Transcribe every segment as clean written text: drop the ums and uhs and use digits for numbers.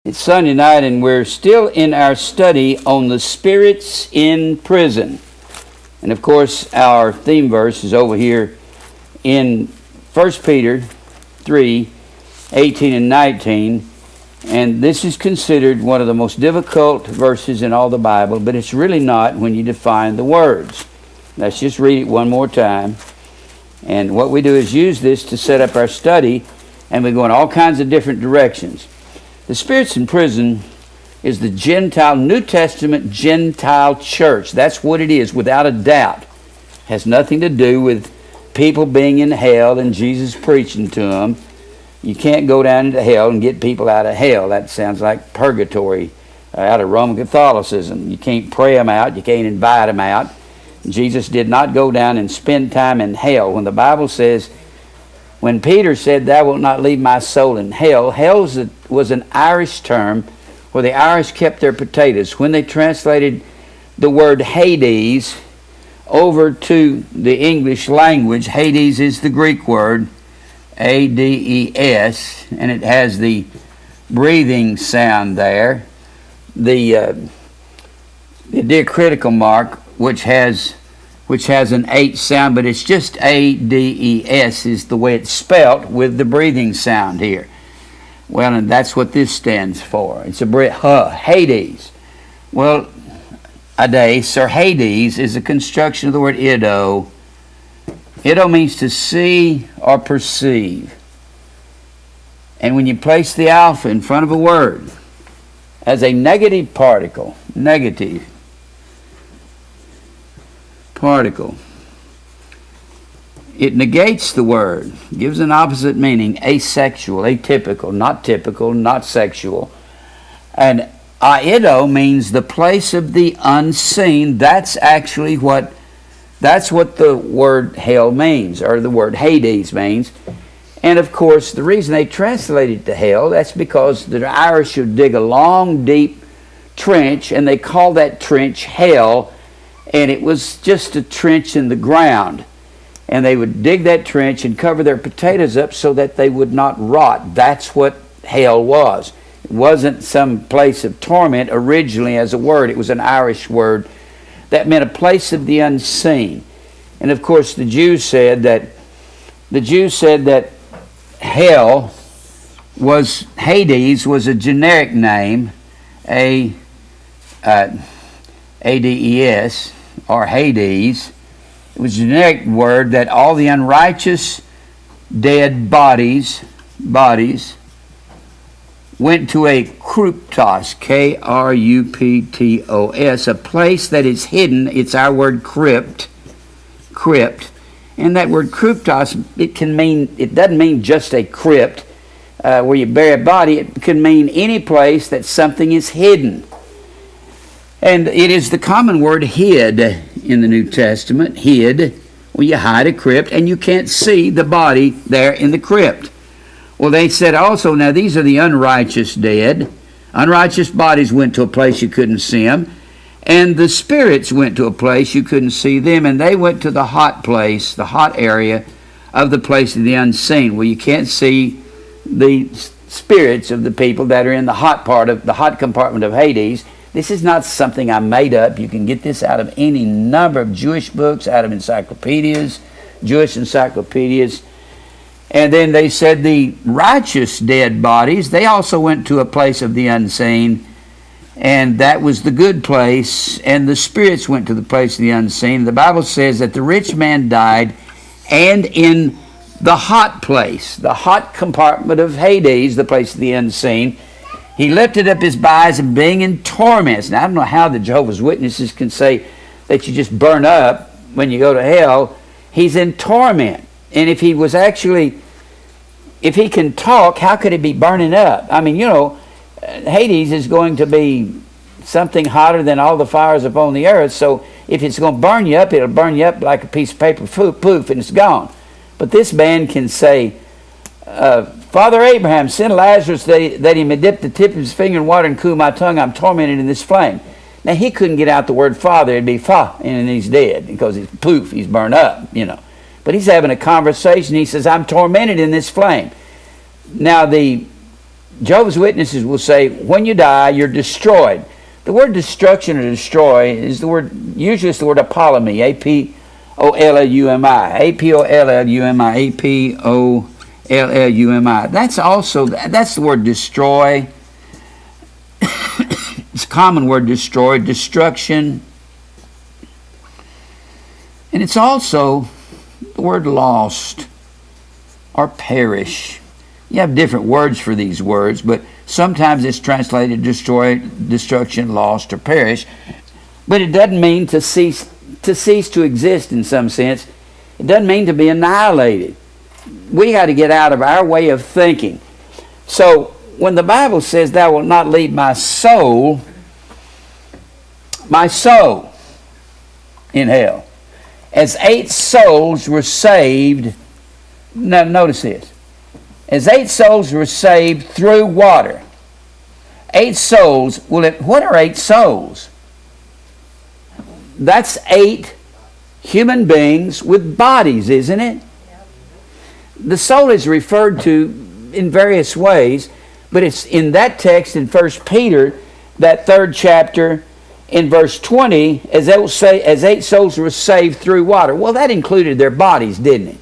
It's Sunday night, and we're still in our study on the spirits in prison. And of course, our theme verse is over here in 1 Peter 3, 18 and 19. And this is considered one of the most difficult verses in all the Bible, but it's really not when you define the words. Let's just read it one more time. And what we do is use this to set up our study, and we go in all kinds of different directions. The spirits in prison is the Gentile, New Testament Gentile church. That's what it is, without a doubt. It has nothing to do with people being in hell and Jesus preaching to them. You can't go down into hell and get people out of hell. That sounds like purgatory out of Roman Catholicism. You can't pray them out. You can't invite them out. Jesus did not go down and spend time in hell. When the Bible says, when Peter said, "Thou wilt not leave my soul in hell," hell was an Irish term where the Irish kept their potatoes. When they translated the word Hades over to the English language, Hades is the Greek word, A-D-E-S, and it has the breathing sound there. The diacritical mark, which has an H sound, but it's just A-D-E-S is the way it's spelt with the breathing sound here. Well, and that's what this stands for. It's Hades. Well, Hades, or Hades, is a construction of the word ido. Ido means to see or perceive. And when you place the alpha in front of a word as a negative particle, it negates the word, gives an opposite meaning, asexual, atypical, not typical, not sexual. And aido means the place of the unseen. That's what the word hell means, or the word Hades means. And of course, the reason they translated it to hell, that's because the Irish would dig a long, deep trench, and they call that trench hell. And it was just a trench in the ground. And they would dig that trench and cover their potatoes up so that they would not rot. That's what hell was. It wasn't some place of torment originally as a word. It was an Irish word that meant a place of the unseen. And of course, the Jews said that hell was, Hades was a generic name, A-D-E-S, or Hades. It was a generic word that all the unrighteous dead bodies went to a kryptos, K-R-U-P-T-O-S, a place that is hidden. It's our word crypt. And that word kryptos, it doesn't mean just a crypt where you bury a body. It can mean any place that something is hidden. And it is the common word hid in the New Testament, hid, where you hide a crypt and you can't see the body there in the crypt. Well, they said also, now these are the unrighteous dead. Unrighteous bodies went to a place you couldn't see them, and the spirits went to a place you couldn't see them, and they went to the hot place, the hot area of the place of the unseen, where you can't see the spirits of the people that are in the hot part of the hot compartment of Hades. This is not something I made up. You can get this out of any number of Jewish books, out of encyclopedias, Jewish encyclopedias. And then they said the righteous dead bodies, they also went to a place of the unseen, and that was the good place, and the spirits went to the place of the unseen. The Bible says that the rich man died, and in the hot place, the hot compartment of Hades, the place of the unseen, he lifted up his eyes, and being in torments. Now, I don't know how the Jehovah's Witnesses can say that you just burn up when you go to hell. He's in torment. And if he can talk, how could he be burning up? I mean, Hades is going to be something hotter than all the fires upon the earth. So if it's going to burn you up, it'll burn you up like a piece of paper, poof, and it's gone. But this man can say, Father Abraham, send Lazarus that he may dip the tip of his finger in water and cool my tongue. I'm tormented in this flame. Now, he couldn't get out the word father. It'd be fa, and he's dead because he's burned up, But he's having a conversation. He says, I'm tormented in this flame. Now, the Jehovah's Witnesses will say, when you die, you're destroyed. The word destruction or destroy is the word, usually it's the word apollumi, A-P-O-L-L-U-M-I, A-P-O-L-L-U-M-I, A-P-O-L-L-U-M-I. That's the word destroy. It's a common word, destroy, destruction. And it's also the word lost or perish. You have different words for these words, but sometimes it's translated destroy, destruction, lost, or perish. But it doesn't mean to cease to exist in some sense. It doesn't mean to be annihilated. We got to get out of our way of thinking. So when the Bible says, thou wilt not leave my soul in hell, as 8 souls were saved, now notice this, as 8 souls were saved through water. 8 souls, what are 8 souls? That's 8 human beings with bodies, isn't it? The soul is referred to in various ways, but it's in that text in 1 Peter, that 3rd chapter, in verse 20, as 8 souls were saved through water. Well, that included their bodies, didn't it?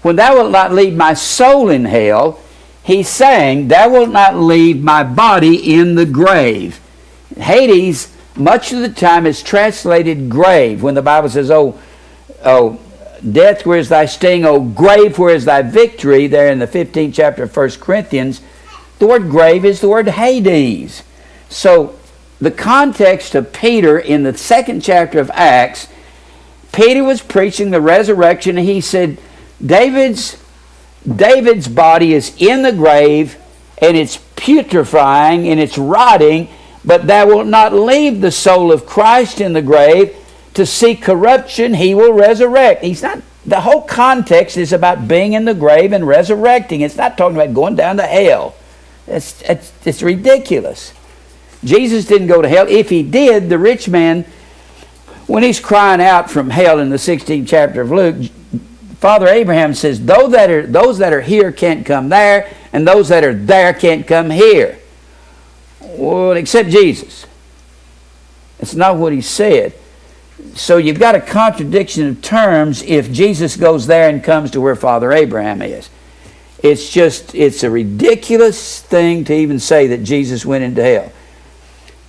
When thou wilt not leave my soul in hell, he's saying, thou wilt not leave my body in the grave. Hades, much of the time, is translated grave. When the Bible says, oh, death, where is thy sting? O grave, where is thy victory? There in the 15th chapter of 1 Corinthians, the word grave is the word Hades. So the context of Peter in the 2nd chapter of Acts, Peter was preaching the resurrection, and he said, David's body is in the grave, and it's putrefying, and it's rotting, but thou wilt not leave the soul of Christ in the grave to see corruption. He will resurrect. The whole context is about being in the grave and resurrecting. It's not talking about going down to hell. It's ridiculous. Jesus didn't go to hell. If he did, the rich man, when he's crying out from hell in the 16th chapter of Luke, Father Abraham says, those that are here can't come there, and those that are there can't come here. Well, except Jesus. It's not what he said. So you've got a contradiction of terms if Jesus goes there and comes to where Father Abraham is. It's a ridiculous thing to even say that Jesus went into hell.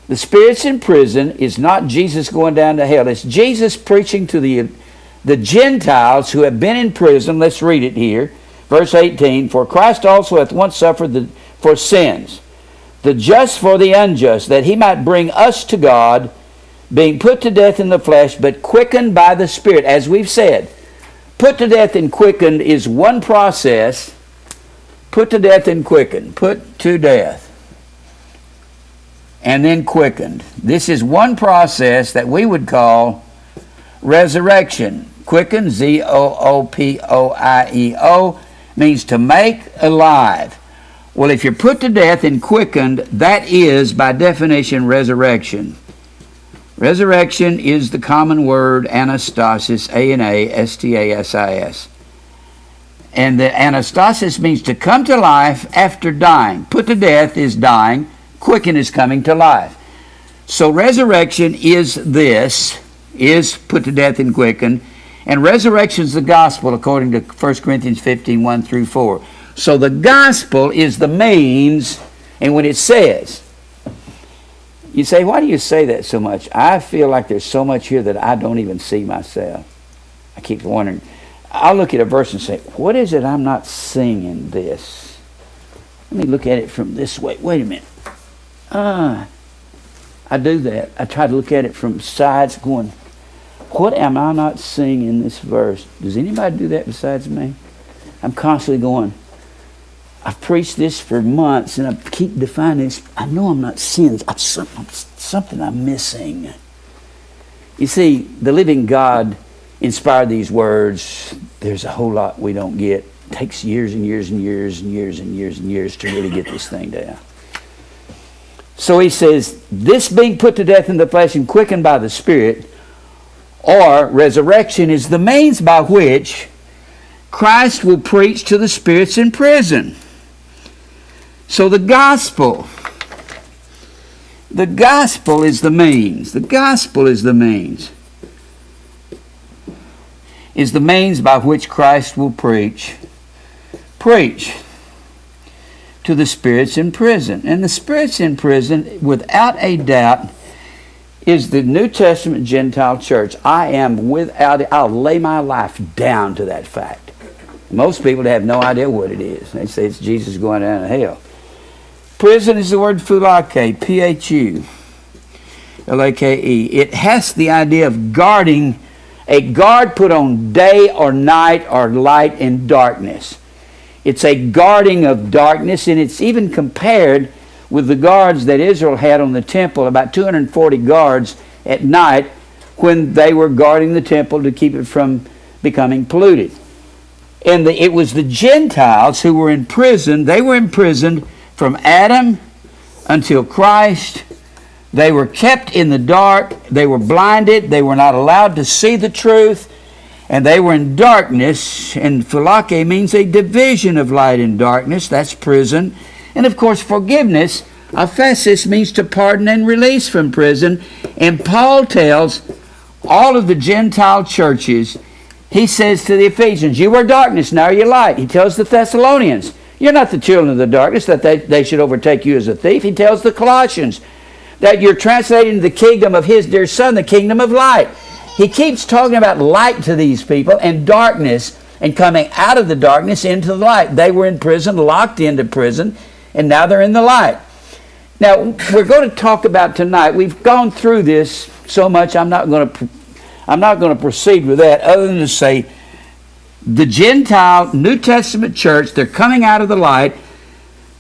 The spirits in prison is not Jesus going down to hell. It's Jesus preaching to the Gentiles who have been in prison. Let's read it here. Verse 18, for Christ also hath once suffered for sins, the just for the unjust, that he might bring us to God, being put to death in the flesh, but quickened by the Spirit. As we've said, put to death and quickened is one process. Put to death and quickened. Put to death and then quickened. This is one process that we would call resurrection. Quickened, Z-O-O-P-O-I-E-O, means to make alive. Well, if you're put to death and quickened, that is, by definition, resurrection. Resurrection is the common word anastasis, A-N-A-S-T-A-S-I-S. And the anastasis means to come to life after dying. Put to death is dying. Quicken is coming to life. So resurrection is put to death and quickened. And resurrection is the gospel according to 1 Corinthians 15, 1 through 4. So the gospel is the means, and when it says, you say, why do you say that so much? I feel like there's so much here that I don't even see myself. I keep wondering. I'll look at a verse and say, what is it I'm not seeing in this? Let me look at it from this way. Wait a minute. I do that. I try to look at it from sides going, what am I not seeing in this verse? Does anybody do that besides me? I'm constantly going, I've preached this for months and I keep defining this. I know I'm not seeing something I'm missing. You see, the living God inspired these words. There's a whole lot we don't get. It takes years and years and years and years and years and years to really get this thing down. So he says, this being put to death in the flesh and quickened by the Spirit, or resurrection, is the means by which Christ will preach to the spirits in prison. So the gospel is the means. The gospel is the means. Is the means by which Christ will preach to the spirits in prison. And the spirits in prison, without a doubt, is the New Testament Gentile church. I'll lay my life down to that fact. Most people have no idea what it is. They say it's Jesus going down to hell. Prison is the word phulake, P-H-U-L-A-K-E. It has the idea of guarding, a guard put on day or night or light and darkness. It's a guarding of darkness, and it's even compared with the guards that Israel had on the temple, about 240 guards at night when they were guarding the temple to keep it from becoming polluted. And it was the Gentiles who were in prison. They were imprisoned from Adam until Christ. They were kept in the dark. They were blinded. They were not allowed to see the truth. And they were in darkness. And phulake means a division of light and darkness. That's prison. And of course, forgiveness, aphesis, means to pardon and release from prison. And Paul tells all of the Gentile churches, he says to the Ephesians, you were darkness, now you're light. He tells the Thessalonians, you're not the children of the darkness, that they should overtake you as a thief. He tells the Colossians that you're translated into the kingdom of his dear Son, the kingdom of light. He keeps talking about light to these people and darkness and coming out of the darkness into the light. They were in prison, locked into prison, and now they're in the light. Now, we're going to talk about tonight, we've gone through this so much, I'm not going to proceed with that other than to say the Gentile New Testament church, they're coming out of the light.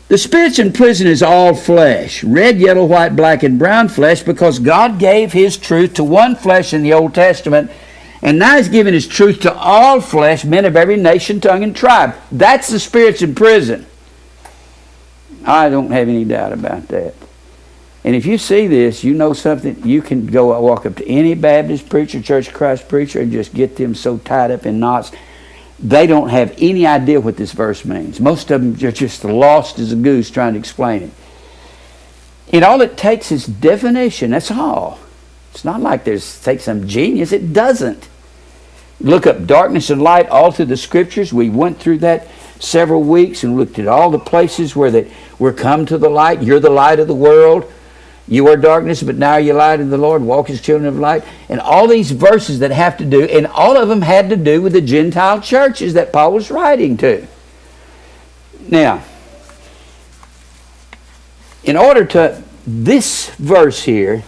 The spirits in prison is all flesh, red, yellow, white, black, and brown flesh, because God gave his truth to one flesh in the Old Testament, and now he's giving his truth to all flesh, men of every nation, tongue, and tribe. That's the spirits in prison. I don't have any doubt about that. And if you see this, you know something, you can go walk up to any Baptist preacher, Church of Christ preacher, and just get them so tied up in knots. They don't have any idea what this verse means. Most of them are just lost as a goose trying to explain it. And all it takes is definition. That's all. It's not like takes some genius. It doesn't. Look up darkness and light all through the Scriptures. We went through that several weeks and looked at all the places where we're come to the light. You're the light of the world. You are darkness, but now you're light in the Lord. Walk as children of light. And all these verses that have to do, and all of them had to do with the Gentile churches that Paul was writing to. Now, in order to, this verse here,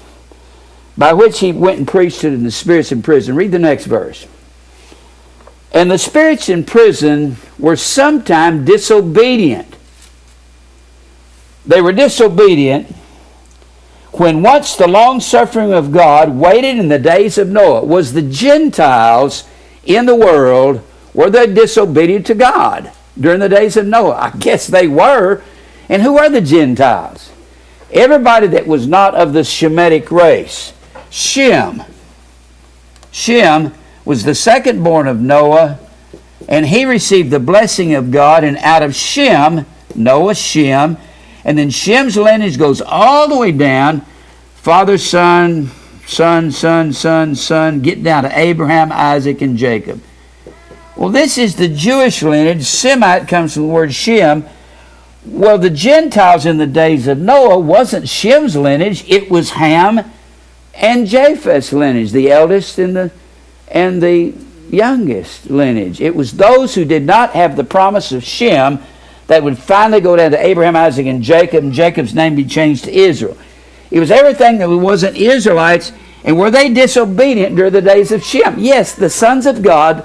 by which he went and preached to the spirits in prison, read the next verse. And the spirits in prison were sometime disobedient. They were disobedient when once the long-suffering of God waited in the days of Noah. Was the Gentiles in the world, were they disobedient to God during the days of Noah? I guess they were. And who are the Gentiles? Everybody that was not of the Shemitic race. Shem was the second born of Noah, and he received the blessing of God, and out of Shem, Noah, Shem, and then Shem's lineage goes all the way down, father, son, son, son, son, son, get down to Abraham, Isaac, and Jacob. Well, this is the Jewish lineage. Semite comes from the word Shem. Well, the Gentiles in the days of Noah wasn't Shem's lineage. It was Ham and Japheth's lineage, the eldest and the youngest lineage. It was those who did not have the promise of Shem that would finally go down to Abraham, Isaac, and Jacob, and Jacob's name be changed to Israel. It was everything that wasn't Israelites. And were they disobedient during the days of Shem? Yes, the sons of God